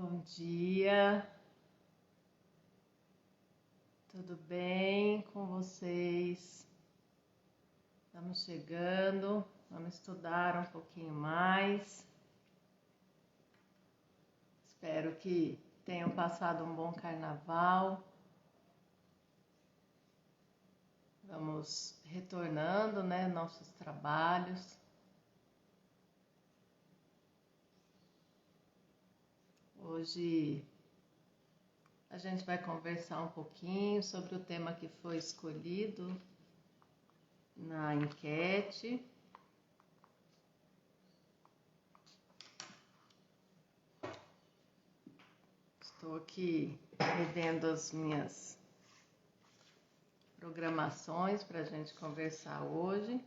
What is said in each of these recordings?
Bom dia, tudo bem com vocês? Estamos chegando, vamos estudar um pouquinho mais. Espero que tenham passado um bom carnaval. Vamos retornando, nossos trabalhos. Hoje a gente vai conversar um pouquinho sobre o tema que foi escolhido na enquete. Estou aqui revendo as minhas programações para a gente conversar hoje.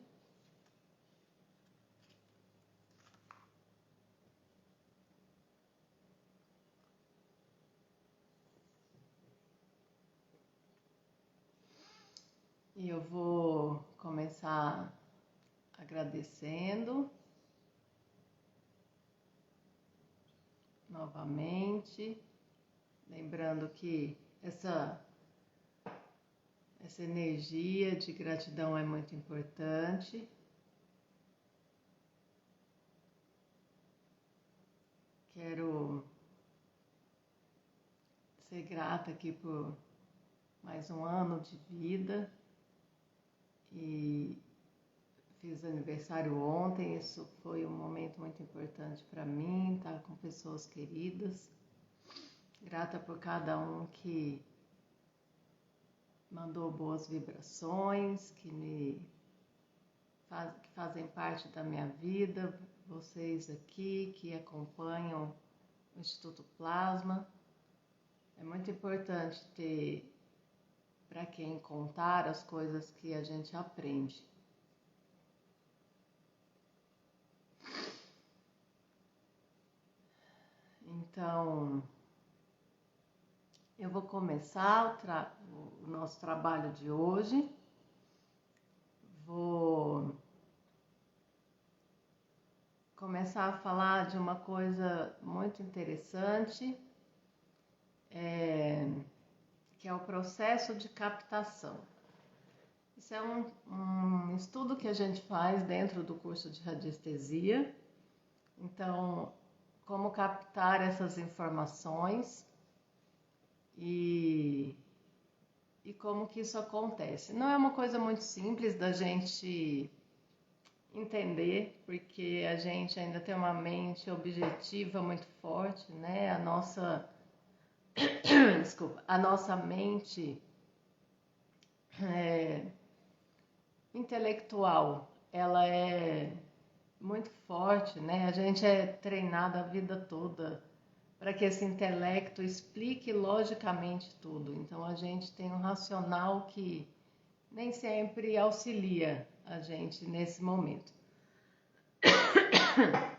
E eu vou começar agradecendo novamente, lembrando que essa energia de gratidão é muito importante. Quero ser grata aqui por mais um ano de vida e fiz aniversário ontem. Isso foi um momento muito importante para mim, estar com pessoas queridas. Grata por cada um que mandou boas vibrações, que fazem parte da minha vida, vocês aqui que acompanham o Instituto Plasma. É muito importante ter para quem contar as coisas que a gente aprende. Então, eu vou começar o nosso trabalho de hoje. Vou começar a falar de uma coisa muito interessante, que é o processo de captação. Isso é um estudo que a gente faz dentro do curso de radiestesia. Então, como captar essas informações e como que isso acontece. Não é uma coisa muito simples da gente entender, porque a gente ainda tem uma mente objetiva muito forte, né? A nossa mente intelectual, ela é muito forte, né? A gente é treinado a vida toda para que esse intelecto explique logicamente tudo. Então a gente tem um racional que nem sempre auxilia a gente nesse momento.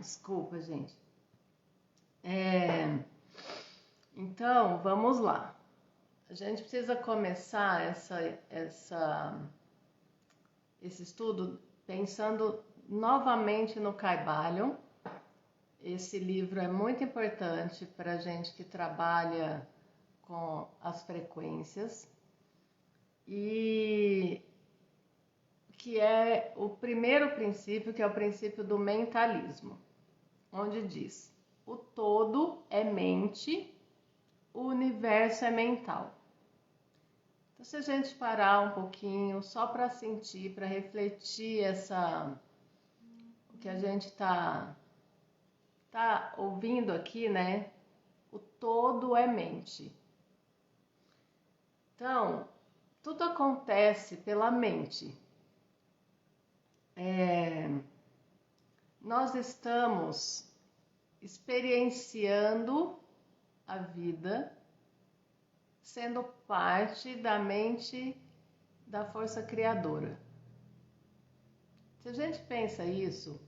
Desculpa, gente. Então, vamos lá. A gente precisa começar esse estudo pensando novamente no Kybalion. Esse livro é muito importante para a gente que trabalha com as frequências e que é o primeiro princípio, que é o princípio do mentalismo, onde diz: o todo é mente, o universo é mental. Então, se a gente parar um pouquinho só para sentir, para refletir o que a gente tá ouvindo aqui, né? O todo é mente. Então, tudo acontece pela mente. Nós estamos experienciando a vida sendo parte da mente da força criadora. Se a gente pensa isso,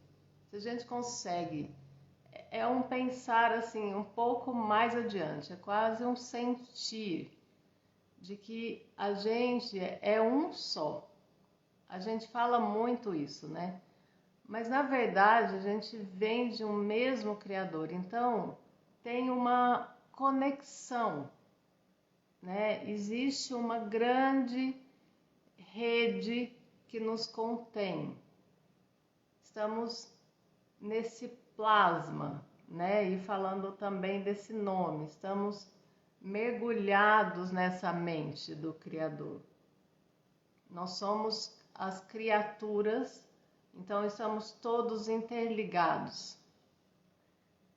se a gente consegue, é um pensar assim um pouco mais adiante, é quase um sentir de que a gente é um só. A gente fala muito isso, né? Mas na verdade a gente vem de um mesmo Criador, então tem uma conexão, né? Existe uma grande rede que nos contém. Estamos nesse plasma, né? E falando também desse nome, estamos mergulhados nessa mente do Criador. Nós somos as criaturas, então estamos todos interligados.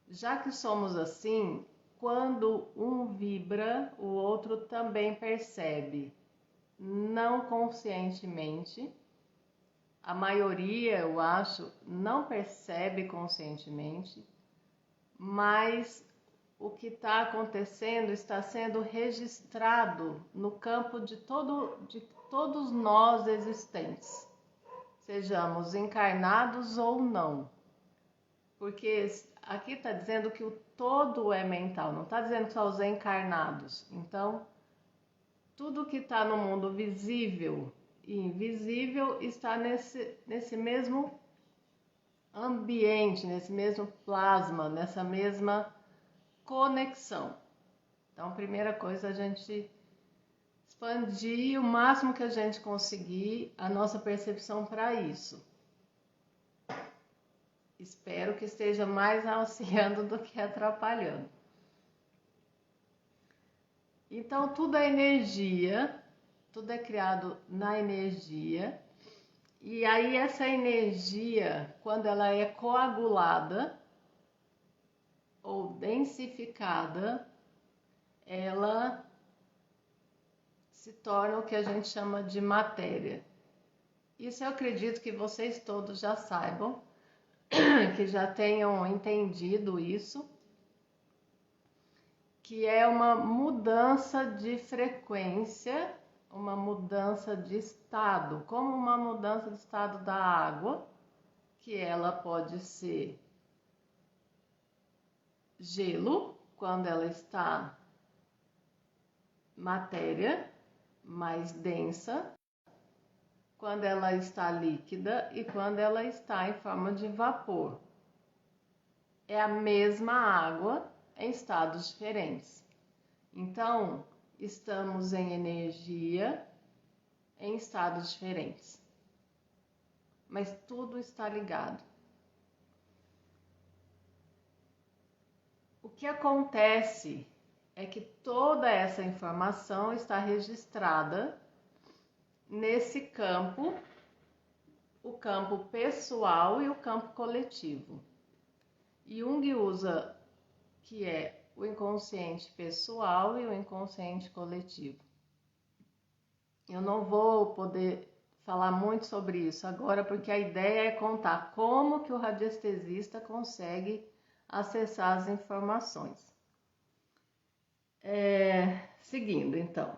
Já que somos assim, quando um vibra, o outro também percebe, não conscientemente. A maioria, eu acho, não percebe conscientemente, mas o que está acontecendo está sendo registrado no campo de todos nós existentes, sejamos encarnados ou não. Porque aqui está dizendo que o todo é mental, não está dizendo só os encarnados. Então, tudo que está no mundo visível e invisível está nesse mesmo ambiente, nesse mesmo plasma, nessa mesma conexão. Então, primeira coisa, a gente expandir o máximo que a gente conseguir a nossa percepção para isso. Espero que esteja mais auxiliando do que atrapalhando. Então, tudo é energia, tudo é criado na energia. E aí essa energia, quando ela é coagulada ou densificada, ela se torna o que a gente chama de matéria. Isso eu acredito que vocês todos já saibam, que já tenham entendido isso, que é uma mudança de frequência, uma mudança de estado, como uma mudança de estado da água, que ela pode ser gelo, quando ela está matéria, mais densa, quando ela está líquida e quando ela está em forma de vapor. É a mesma água em estados diferentes. Então, estamos em energia em estados diferentes. Mas tudo está ligado. O que acontece é que toda essa informação está registrada nesse campo, o campo pessoal e o campo coletivo. Jung usa que é o inconsciente pessoal e o inconsciente coletivo. Eu não vou poder falar muito sobre isso agora, porque a ideia é contar como que o radiestesista consegue acessar as informações. Seguindo, então.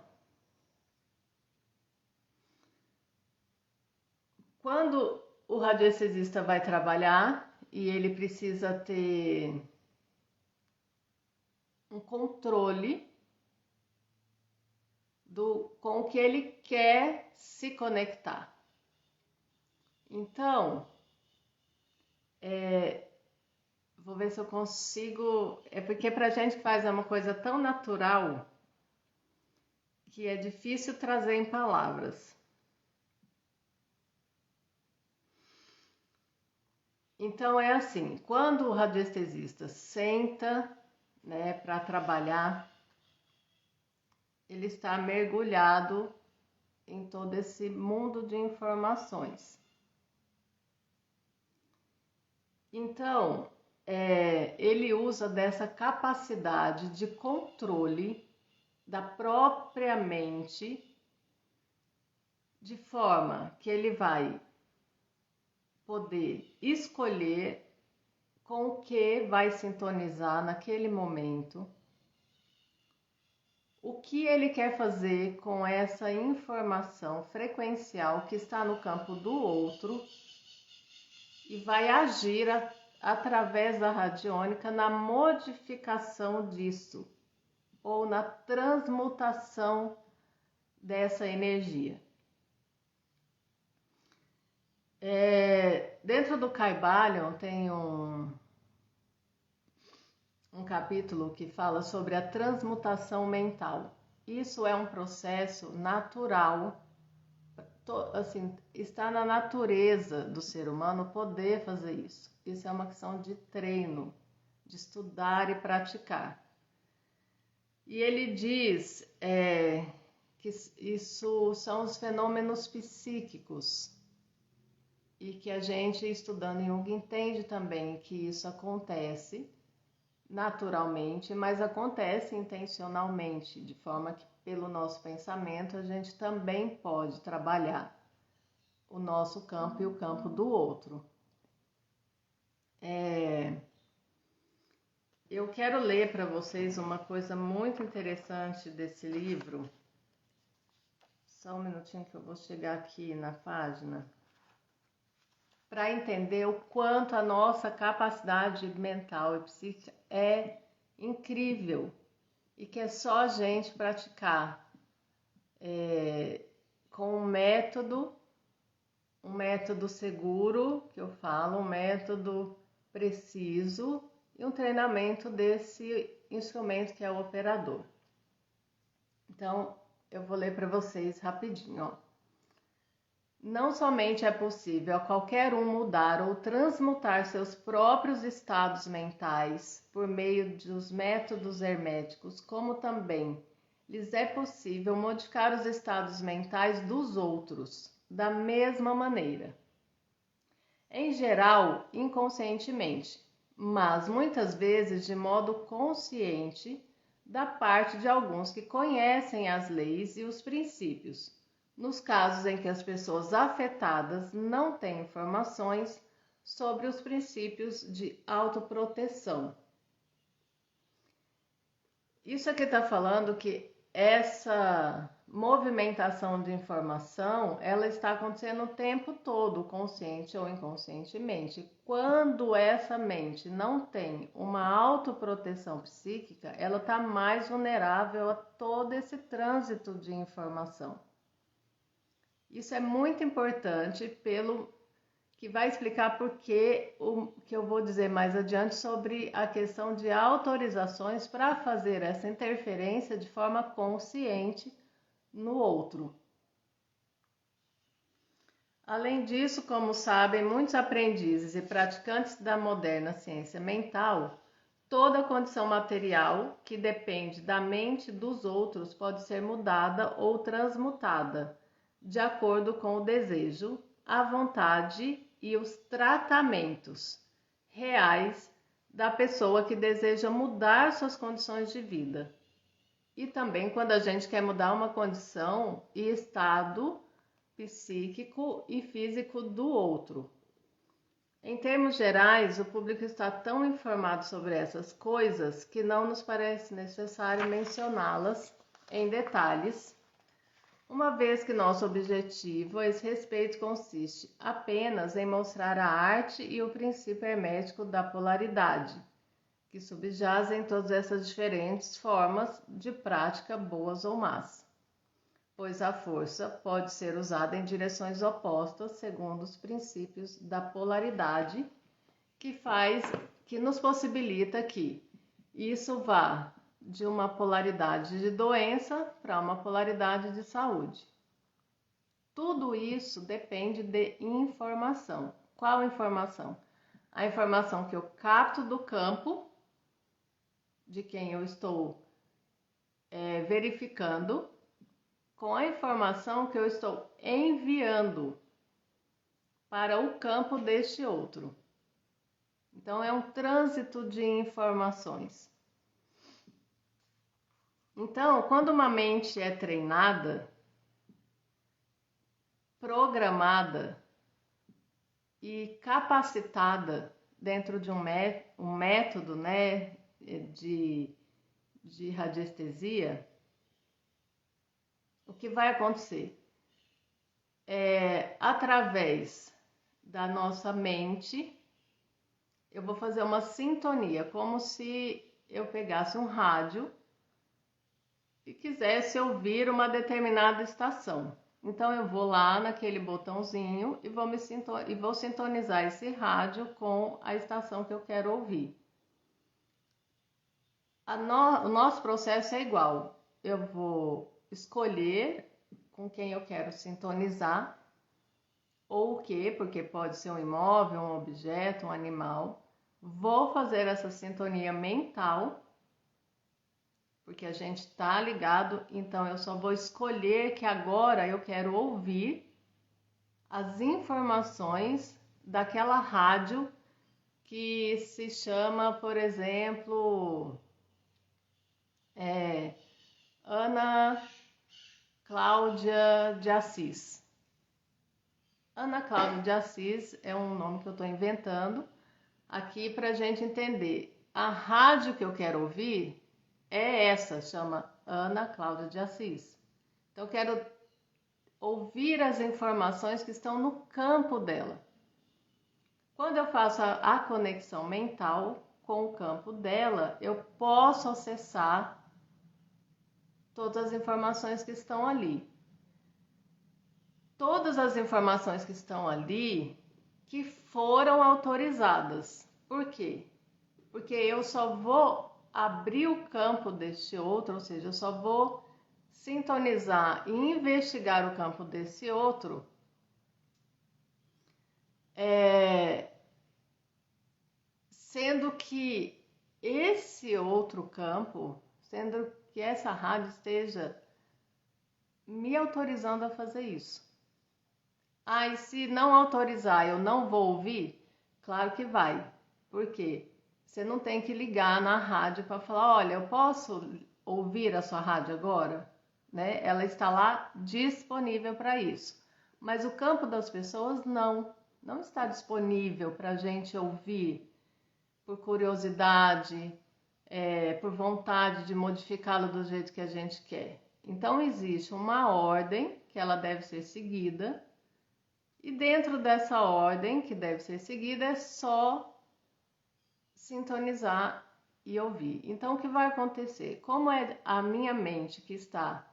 Quando o radiestesista vai trabalhar e ele precisa ter um controle com o que ele quer se conectar. Então, vou ver se eu consigo. É porque pra gente que faz uma coisa tão natural que é difícil trazer em palavras. Então é assim, quando o radiestesista senta, né, para trabalhar, ele está mergulhado em todo esse mundo de informações. Então, ele usa dessa capacidade de controle da própria mente, de forma que ele vai poder escolher com o que vai sintonizar naquele momento, o que ele quer fazer com essa informação frequencial que está no campo do outro e vai agir através da radiônica na modificação disso ou na transmutação dessa energia. Dentro do Kybalion tem um capítulo que fala sobre a transmutação mental. Isso é um processo natural, assim, está na natureza do ser humano poder fazer isso. Isso é uma questão de treino, de estudar e praticar. E ele diz que isso são os fenômenos psíquicos e que a gente, estudando Jung, entende também que isso acontece naturalmente, mas acontece intencionalmente, de forma que pelo nosso pensamento a gente também pode trabalhar o nosso campo e o campo do outro. Eu quero ler para vocês uma coisa muito interessante desse livro. Só um minutinho que eu vou chegar aqui na página. Para entender o quanto a nossa capacidade mental e psíquica é incrível e que é só a gente praticar com um método seguro, que eu falo, um método preciso e um treinamento desse instrumento que é o operador. Então, eu vou ler para vocês rapidinho, ó. Não somente é possível a qualquer um mudar ou transmutar seus próprios estados mentais por meio dos métodos herméticos, como também lhes é possível modificar os estados mentais dos outros da mesma maneira. Em geral, inconscientemente, mas muitas vezes de modo consciente, da parte de alguns que conhecem as leis e os princípios, nos casos em que as pessoas afetadas não têm informações sobre os princípios de autoproteção. Isso aqui está falando que essa movimentação de informação, ela está acontecendo o tempo todo, consciente ou inconscientemente. Quando essa mente não tem uma autoproteção psíquica, ela está mais vulnerável a todo esse trânsito de informação. Isso é muito importante, pelo que vai explicar por que o que eu vou dizer mais adiante sobre a questão de autorizações para fazer essa interferência de forma consciente no outro. Além disso, como sabem muitos aprendizes e praticantes da moderna ciência mental, toda condição material que depende da mente dos outros pode ser mudada ou transmutada, de acordo com o desejo, a vontade e os tratamentos reais da pessoa que deseja mudar suas condições de vida. E também quando a gente quer mudar uma condição e estado psíquico e físico do outro. Em termos gerais, o público está tão informado sobre essas coisas que não nos parece necessário mencioná-las em detalhes, uma vez que nosso objetivo a esse respeito consiste apenas em mostrar a arte e o princípio hermético da polaridade, que subjazem todas essas diferentes formas de prática, boas ou más, pois a força pode ser usada em direções opostas segundo os princípios da polaridade, que nos possibilita que isso vá de uma polaridade de doença para uma polaridade de saúde. Tudo isso depende de informação. Qual informação? A informação que eu capto do campo, de quem eu estou verificando, com a informação que eu estou enviando para o campo deste outro. Então, é um trânsito de informações. Então, quando uma mente é treinada, programada e capacitada dentro de um método, né, de radiestesia, o que vai acontecer? Através da nossa mente, eu vou fazer uma sintonia, como se eu pegasse um rádio e quisesse ouvir uma determinada estação. Então eu vou lá naquele botãozinho e vou sintonizar esse rádio com a estação que eu quero ouvir. O nosso processo é igual. Eu vou escolher com quem eu quero sintonizar, ou o que, porque pode ser um imóvel, um objeto, um animal. Vou fazer essa sintonia mental, porque a gente está ligado, então eu só vou escolher que agora eu quero ouvir as informações daquela rádio que se chama, por exemplo, Ana Cláudia de Assis. Ana Cláudia de Assis é um nome que eu estou inventando aqui para a gente entender. A rádio que eu quero ouvir é essa, chama Ana Cláudia de Assis. Então, eu quero ouvir as informações que estão no campo dela. Quando eu faço a conexão mental com o campo dela, eu posso acessar todas as informações que estão ali. Todas as informações que estão ali que foram autorizadas. Por quê? Porque eu só vou abrir o campo deste outro, ou seja, eu só vou sintonizar e investigar o campo desse outro sendo que esse outro campo, sendo que essa rádio esteja me autorizando a fazer isso. E se não autorizar, eu não vou ouvir? Claro que vai. Por quê? Você não tem que ligar na rádio para falar, olha, eu posso ouvir a sua rádio agora? Né? Ela está lá disponível para isso. Mas o campo das pessoas não está disponível para a gente ouvir por curiosidade, por vontade de modificá-lo do jeito que a gente quer. Então existe uma ordem que ela deve ser seguida, e dentro dessa ordem que deve ser seguida é só sintonizar e ouvir. Então o que vai acontecer? Como é a minha mente que está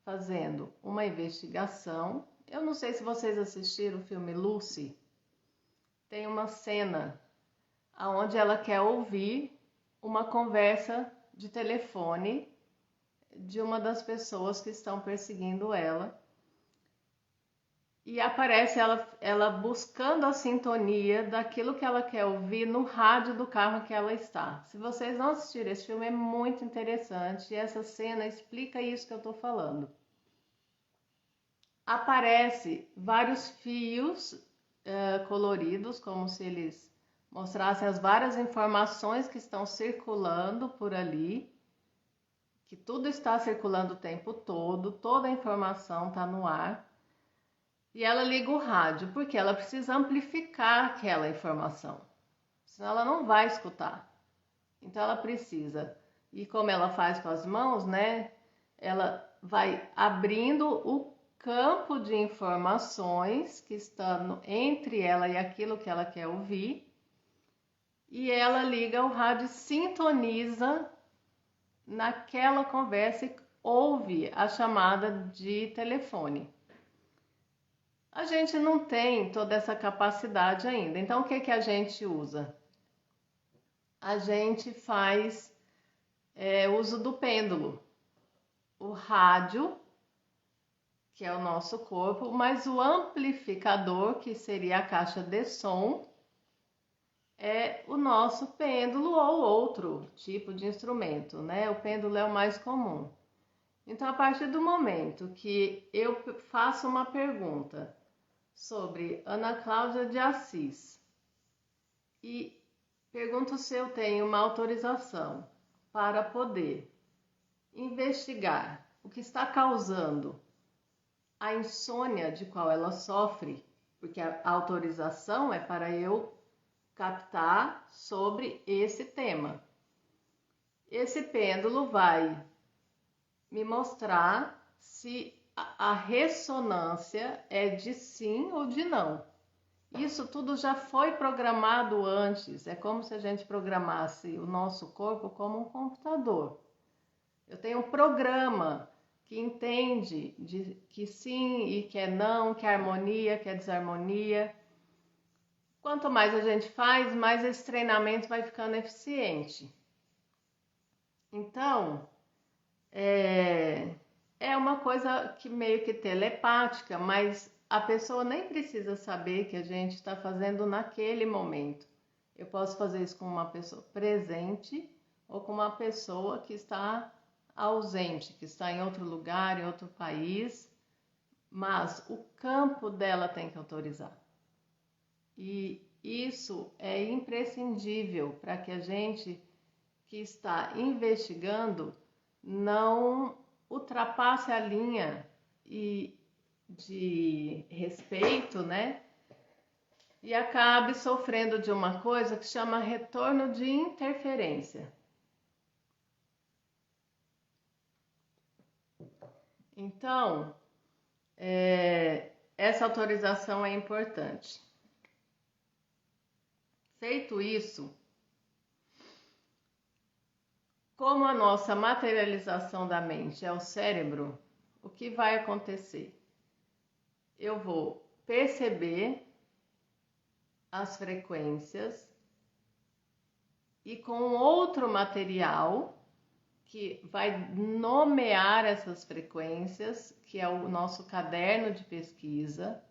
fazendo uma investigação, eu não sei se vocês assistiram o filme Lucy, tem uma cena onde ela quer ouvir uma conversa de telefone de uma das pessoas que estão perseguindo ela. E aparece ela buscando a sintonia daquilo que ela quer ouvir no rádio do carro que ela está. Se vocês não assistirem esse filme, é muito interessante. E essa cena explica isso que eu estou falando. Aparece vários fios coloridos, como se eles mostrassem as várias informações que estão circulando por ali, que tudo está circulando o tempo todo, toda a informação está no ar. E ela liga o rádio, porque ela precisa amplificar aquela informação, senão ela não vai escutar. Então ela precisa, e como ela faz com as mãos, né? Ela vai abrindo o campo de informações que está entre ela e aquilo que ela quer ouvir, e ela liga o rádio e sintoniza naquela conversa e ouve a chamada de telefone. A gente não tem toda essa capacidade ainda. Então, o que a gente usa? A gente faz uso do pêndulo. O rádio, que é o nosso corpo, mas o amplificador, que seria a caixa de som, é o nosso pêndulo ou outro tipo de instrumento, né? O pêndulo é o mais comum. Então, a partir do momento que eu faço uma pergunta sobre Ana Cláudia de Assis e pergunto se eu tenho uma autorização para poder investigar o que está causando a insônia de qual ela sofre, porque a autorização é para eu captar sobre esse tema. Esse pêndulo vai me mostrar se a ressonância é de sim ou de não. Isso tudo já foi programado antes. É como se a gente programasse o nosso corpo como um computador. Eu tenho um programa que entende que sim e que é não, que é harmonia, que é desarmonia. Quanto mais a gente faz, mais esse treinamento vai ficando eficiente. Então, é uma coisa que meio que telepática, mas a pessoa nem precisa saber que a gente está fazendo naquele momento. Eu posso fazer isso com uma pessoa presente ou com uma pessoa que está ausente, que está em outro lugar, em outro país, mas o campo dela tem que autorizar. E isso é imprescindível para que a gente que está investigando não ultrapasse a linha de respeito, né? E acabe sofrendo de uma coisa que chama retorno de interferência. Então, essa autorização é importante. Feito isso, como a nossa materialização da mente é o cérebro, o que vai acontecer? Eu vou perceber as frequências e com outro material que vai nomear essas frequências, que é o nosso caderno de pesquisa,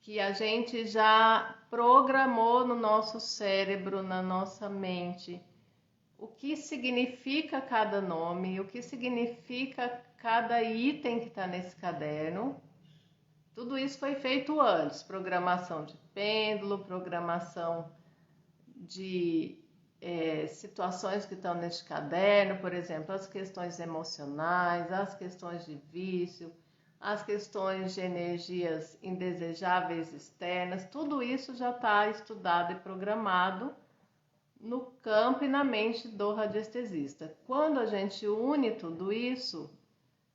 que a gente já programou no nosso cérebro, na nossa mente, o que significa cada nome, o que significa cada item que está nesse caderno. Tudo isso foi feito antes, programação de pêndulo, programação de situações que estão neste caderno, por exemplo, as questões emocionais, as questões de vício, as questões de energias indesejáveis externas, tudo isso já está estudado e programado no campo e na mente do radiestesista. Quando a gente une tudo isso,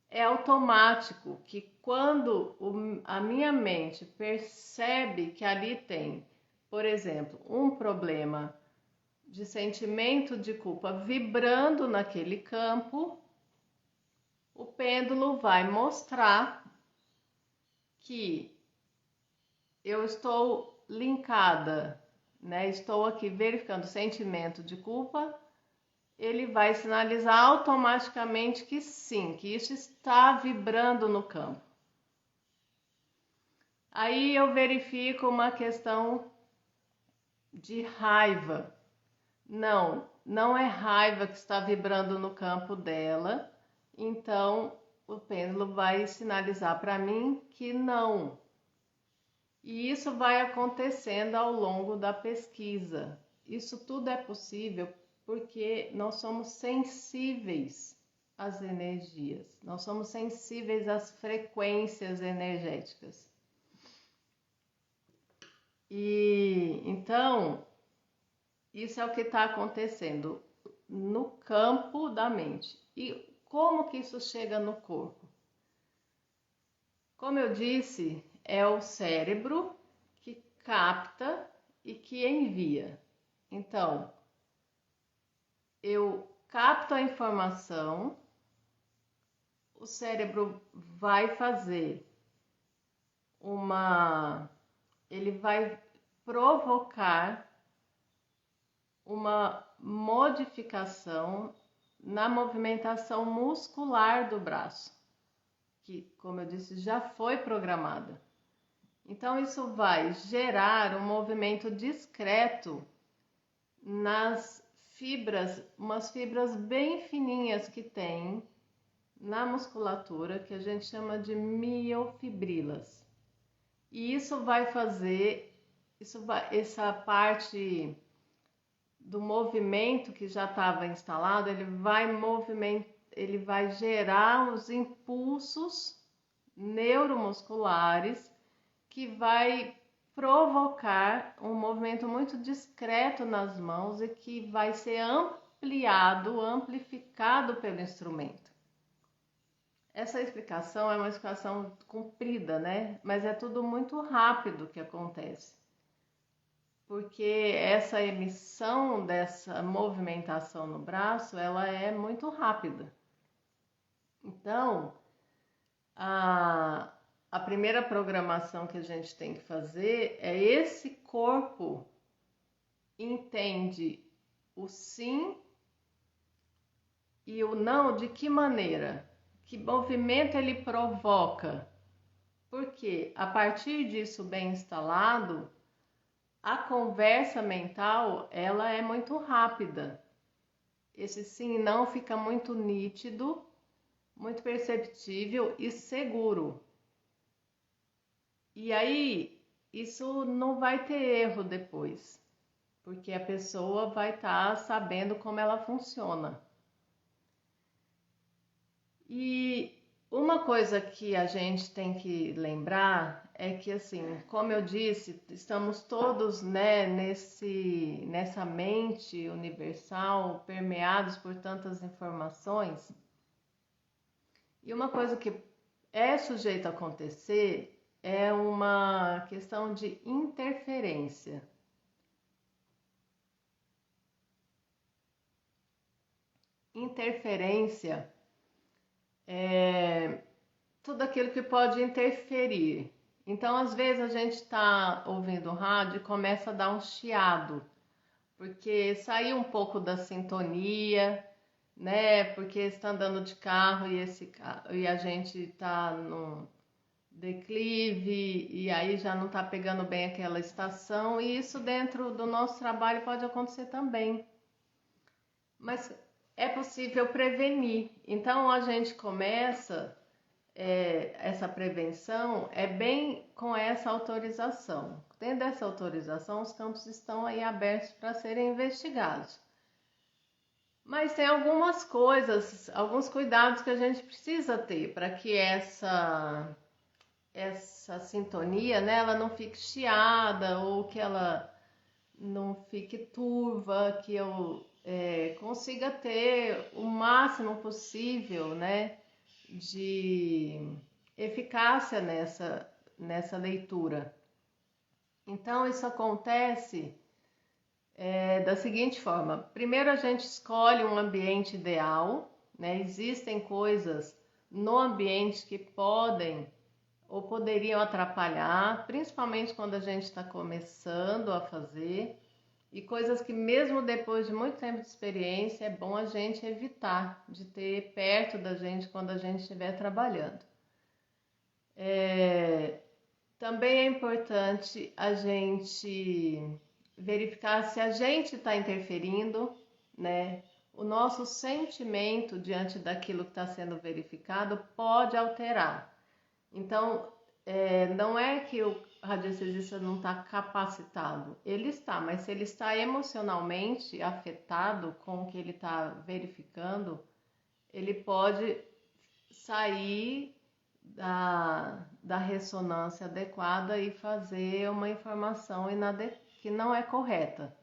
é automático que quando a minha mente percebe que ali tem, por exemplo, um problema de sentimento de culpa vibrando naquele campo, o pêndulo vai mostrar que eu estou linkada, né? Estou aqui verificando o sentimento de culpa. Ele vai sinalizar automaticamente que sim, que isso está vibrando no campo. Aí eu verifico uma questão de raiva. Não é raiva que está vibrando no campo dela, então o pêndulo vai sinalizar para mim que não. E isso vai acontecendo ao longo da pesquisa. Isso tudo é possível porque nós somos sensíveis às energias, nós somos sensíveis às frequências energéticas. E então, isso é o que está acontecendo no campo da mente. E como que isso chega no corpo? Como eu disse, é o cérebro que capta e que envia. Então, eu capto a informação, o cérebro vai fazer ele vai provocar uma modificação na movimentação muscular do braço, que, como eu disse, já foi programada. Então, isso vai gerar um movimento discreto nas fibras, umas fibras bem fininhas que tem na musculatura, que a gente chama de miofibrilas. E isso vai fazer, essa parte do movimento que já estava instalado, ele vai gerar os impulsos neuromusculares que vai provocar um movimento muito discreto nas mãos e que vai ser amplificado pelo instrumento. Essa explicação é uma explicação comprida, né? Mas é tudo muito rápido que acontece. Porque essa emissão dessa movimentação no braço, ela é muito rápida. Então, a primeira programação que a gente tem que fazer é esse corpo entende o sim e o não de que maneira? Que movimento ele provoca? Porque a partir disso bem instalado, a conversa mental ela é muito rápida. Esse sim e não fica muito nítido, muito perceptível e seguro. E aí, isso não vai ter erro depois, porque a pessoa vai estar sabendo como ela funciona. E uma coisa que a gente tem que lembrar é que, assim, como eu disse, estamos todos, né, nessa mente universal, permeados por tantas informações. E uma coisa que é sujeito a acontecer é uma questão de interferência. Interferência é tudo aquilo que pode interferir. Então, às vezes, a gente está ouvindo o rádio e começa a dar um chiado, porque saiu um pouco da sintonia, né? Porque está andando de carro e a gente está no declive e aí já não está pegando bem aquela estação, e isso dentro do nosso trabalho pode acontecer também. Mas é possível prevenir. Então a gente começa essa prevenção é bem com essa autorização. Tendo essa autorização, os campos estão aí abertos para serem investigados. Mas tem algumas coisas, alguns cuidados que a gente precisa ter para que essa sintonia, né, ela não fique chiada ou que ela não fique turva, que eu consiga ter o máximo possível, né, de eficácia nessa leitura. Então, isso acontece da seguinte forma: primeiro a gente escolhe um ambiente ideal, né? Existem coisas no ambiente que podem ou poderiam atrapalhar, principalmente quando a gente está começando a fazer, e coisas que mesmo depois de muito tempo de experiência é bom a gente evitar de ter perto da gente quando a gente estiver trabalhando. Também é importante a gente verificar se a gente está interferindo, né? O nosso sentimento diante daquilo que está sendo verificado pode alterar. Então, não é que o radiestesista não está capacitado, ele está, mas se ele está emocionalmente afetado com o que ele está verificando, ele pode sair da ressonância adequada e fazer uma informação que não é correta.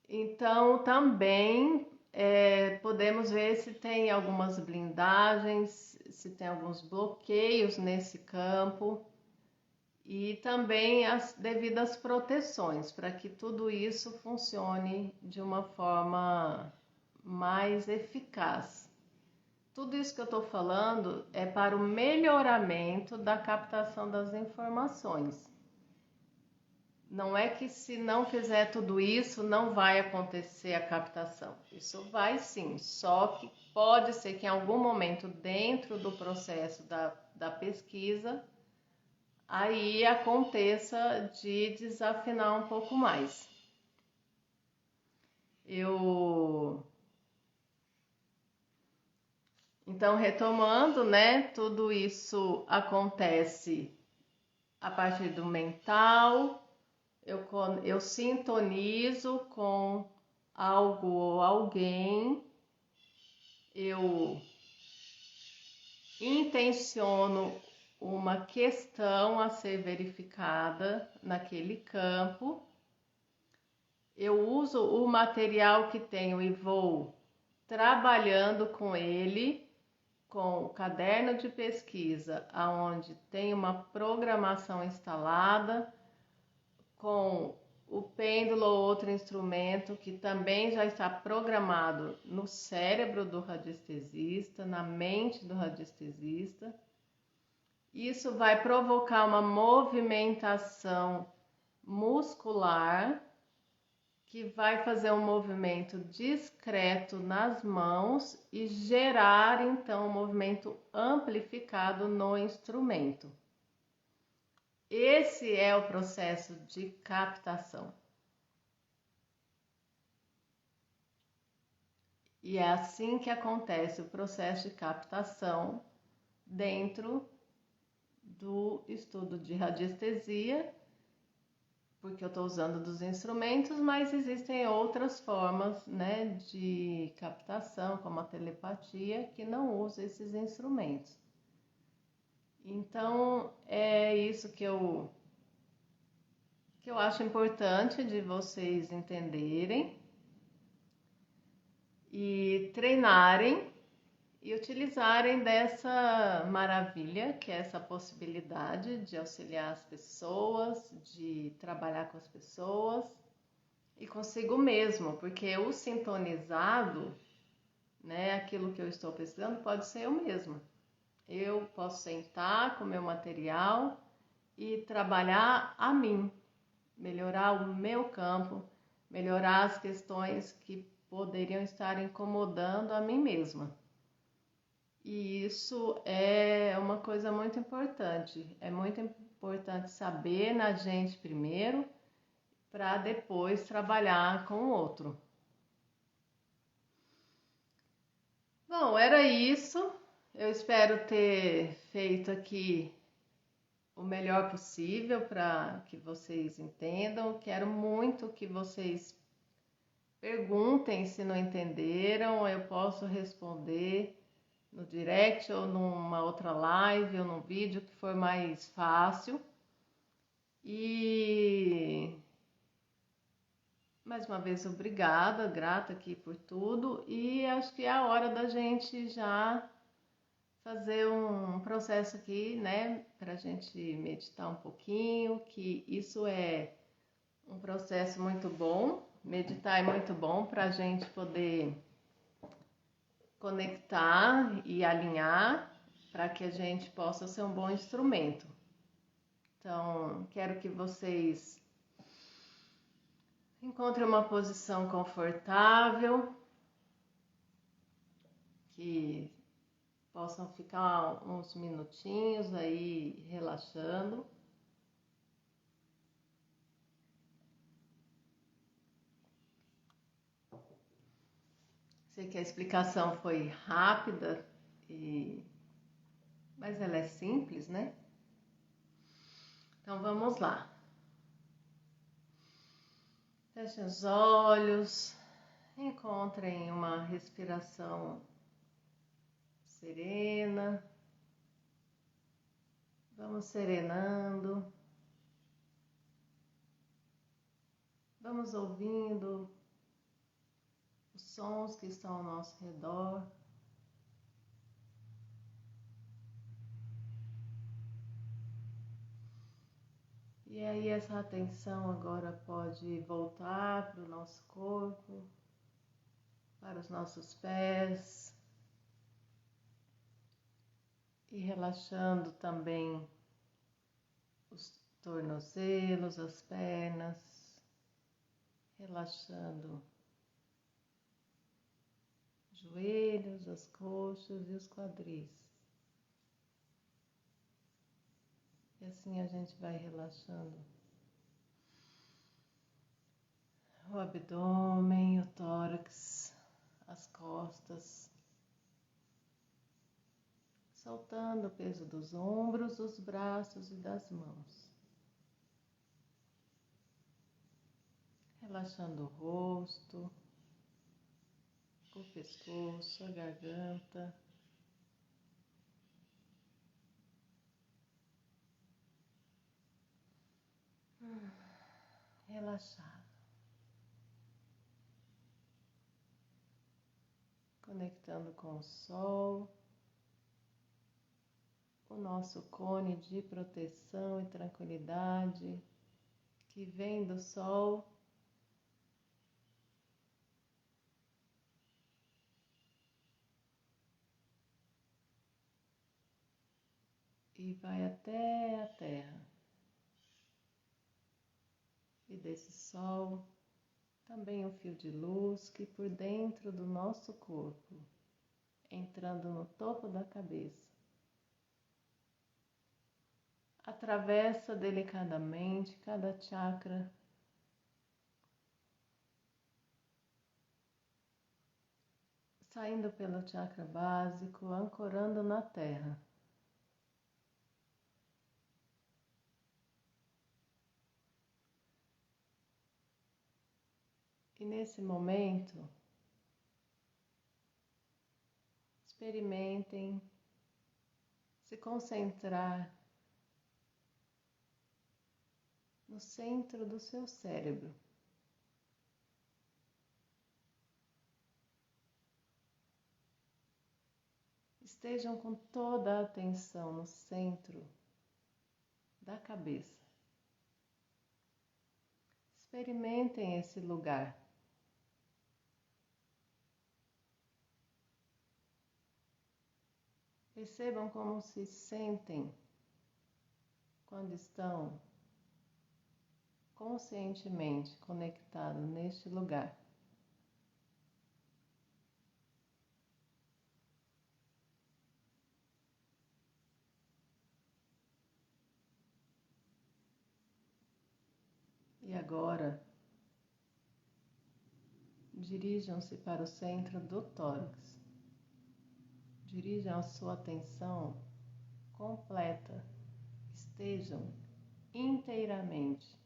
Então, também podemos ver se tem algumas blindagens, se tem alguns bloqueios nesse campo e também as devidas proteções para que tudo isso funcione de uma forma mais eficaz. Tudo isso que eu estou falando é para o melhoramento da captação das informações. Não é que se não fizer tudo isso, não vai acontecer a captação. Isso vai sim, só que pode ser que em algum momento dentro do processo da pesquisa, aí aconteça de desafinar um pouco mais. Então, retomando, né, tudo isso acontece a partir do mental. Eu sintonizo com algo ou alguém, eu intenciono uma questão a ser verificada naquele campo, eu uso o material que tenho e vou trabalhando com ele, com o caderno de pesquisa, onde tem uma programação instalada, com o pêndulo ou outro instrumento que também já está programado no cérebro do radiestesista, na mente do radiestesista. Isso vai provocar uma movimentação muscular que vai fazer um movimento discreto nas mãos e gerar então um movimento amplificado no instrumento. Esse é o processo de captação. E é assim que acontece o processo de captação dentro do estudo de radiestesia, porque eu estou usando dos instrumentos, mas existem outras formas, né, de captação, como a telepatia, que não usa esses instrumentos. Então, é isso que eu acho importante de vocês entenderem e treinarem e utilizarem dessa maravilha, que é essa possibilidade de auxiliar as pessoas, de trabalhar com as pessoas e consigo mesmo, porque o sintonizado, né, aquilo que eu estou pesquisando pode ser eu mesma. Eu posso sentar com o meu material e trabalhar a mim, melhorar o meu campo, melhorar as questões que poderiam estar incomodando a mim mesma. E isso é uma coisa muito importante. É muito importante saber na gente primeiro, para depois trabalhar com o outro. Bom, era isso. Eu espero ter feito aqui o melhor possível para que vocês entendam. Quero muito que vocês perguntem se não entenderam. Eu posso responder no direct ou numa outra live ou num vídeo que for mais fácil. E mais uma vez obrigada, grata aqui por tudo, e acho que é a hora da gente já fazer um processo aqui, né, para a gente meditar um pouquinho, que isso é um processo muito bom, meditar é muito bom para a gente poder conectar e alinhar para que a gente possa ser um bom instrumento. Então, quero que vocês encontrem uma posição confortável, que possam ficar uns minutinhos aí relaxando. Sei que a explicação foi rápida, mas ela é simples, né? Então vamos lá. Fechem os olhos, encontrem uma respiração serena. Vamos serenando. Vamos ouvindo os sons que estão ao nosso redor. E aí essa atenção agora pode voltar para o nosso corpo, para os nossos pés e relaxando também os tornozelos, as pernas, relaxando os joelhos, as coxas e os quadris. E assim a gente vai relaxando o abdômen, o tórax, as costas, soltando o peso dos ombros, dos braços e das mãos. Relaxando o rosto, o pescoço, a garganta. Relaxado. Conectando com o sol, o nosso cone de proteção e tranquilidade que vem do sol. E vai até a terra. E desse sol também um fio de luz que por dentro do nosso corpo, entrando no topo da cabeça, atravessa delicadamente cada chakra, saindo pelo chakra básico, ancorando na terra. E nesse momento, experimentem se concentrar no centro do seu cérebro. Estejam com toda a atenção no centro da cabeça. Experimentem esse lugar. Percebam como se sentem quando estão conscientemente conectados neste lugar. E agora, dirijam-se para o centro do tórax. Dirijam a sua atenção completa. Estejam inteiramente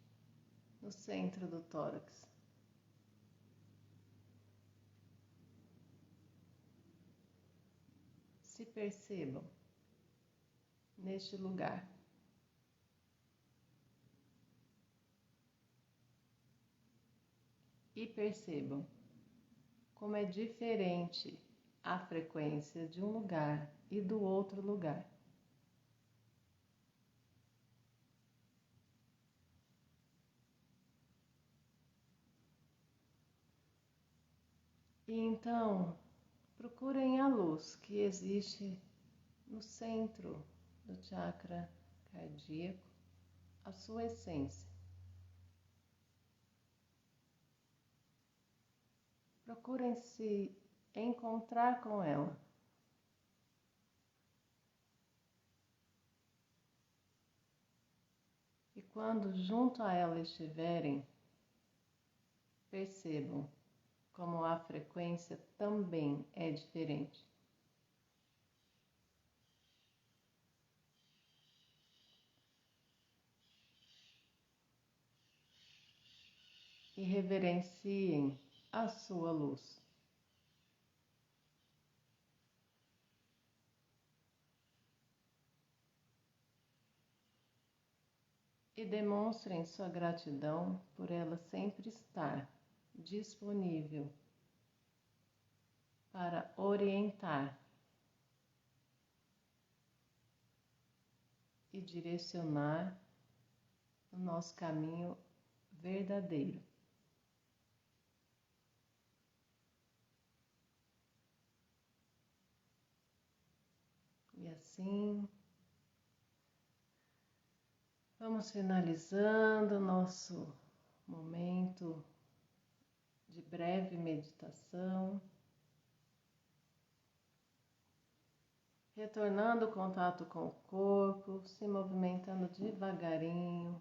no centro do tórax. Se percebam neste lugar. E percebam como é diferente a frequência de um lugar e do outro lugar. E então, procurem a luz que existe no centro do chakra cardíaco, a sua essência. Procurem se encontrar com ela. E quando junto a ela estiverem, percebam como a frequência também é diferente. E reverenciem a sua luz. E demonstrem sua gratidão por ela sempre estar disponível para orientar e direcionar o nosso caminho verdadeiro. E assim, vamos finalizando o nosso momento de breve meditação, retornando o contato com o corpo, se movimentando devagarinho,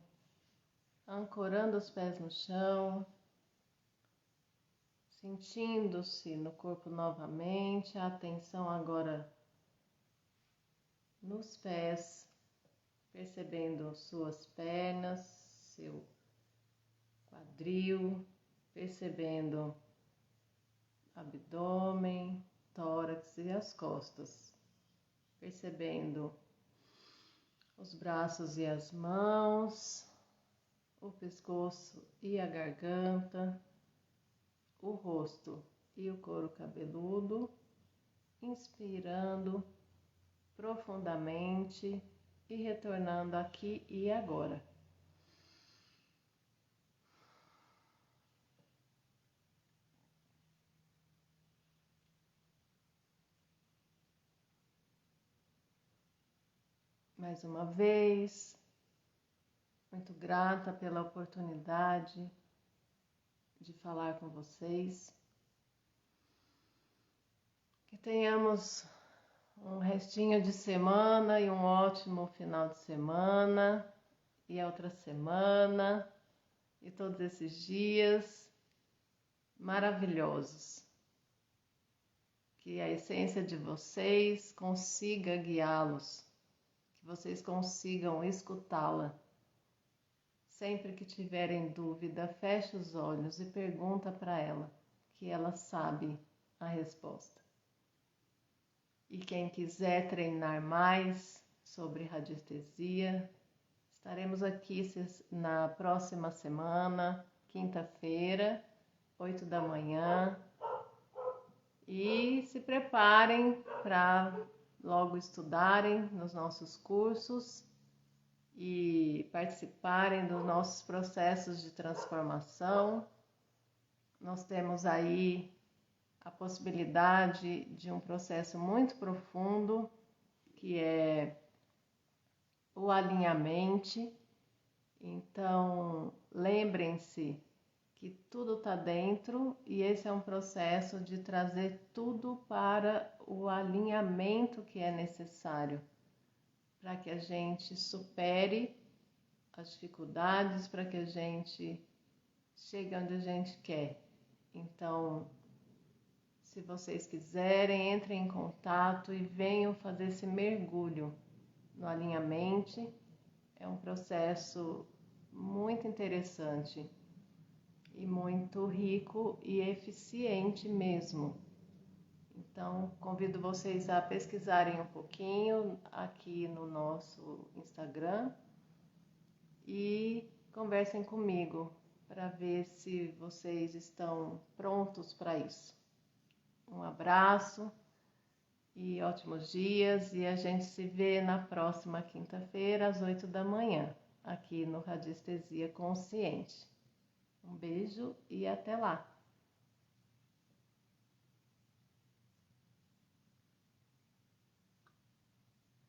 ancorando os pés no chão, sentindo-se no corpo novamente, a atenção agora nos pés, percebendo suas pernas, seu quadril, percebendo abdômen, tórax e as costas, percebendo os braços e as mãos, o pescoço e a garganta, o rosto e o couro cabeludo, inspirando profundamente e retornando aqui e agora. Mais uma vez, muito grata pela oportunidade de falar com vocês. Que tenhamos um restinho de semana e um ótimo final de semana e a outra semana e todos esses dias maravilhosos. Que a essência de vocês consiga guiá-los, que vocês consigam escutá-la. Sempre que tiverem dúvida, feche os olhos e pergunta para ela, que ela sabe a resposta. E quem quiser treinar mais sobre radiestesia, estaremos aqui na próxima semana, quinta-feira, 8 da manhã. E se preparem para logo estudarem nos nossos cursos e participarem dos nossos processos de transformação. Nós temos aí a possibilidade de um processo muito profundo, que é o alinhamento. Então, lembrem-se que tudo está dentro e esse é um processo de trazer tudo para o alinhamento que é necessário para que a gente supere as dificuldades, para que a gente chegue onde a gente quer. Então, se vocês quiserem, entrem em contato e venham fazer esse mergulho no alinhamento. É um processo muito interessante e muito rico e eficiente mesmo. Então, convido vocês a pesquisarem um pouquinho aqui no nosso Instagram e conversem comigo para ver se vocês estão prontos para isso. Um abraço e ótimos dias, e a gente se vê na próxima quinta-feira às 8 da manhã, aqui no Radiestesia Consciente. Um beijo e até lá!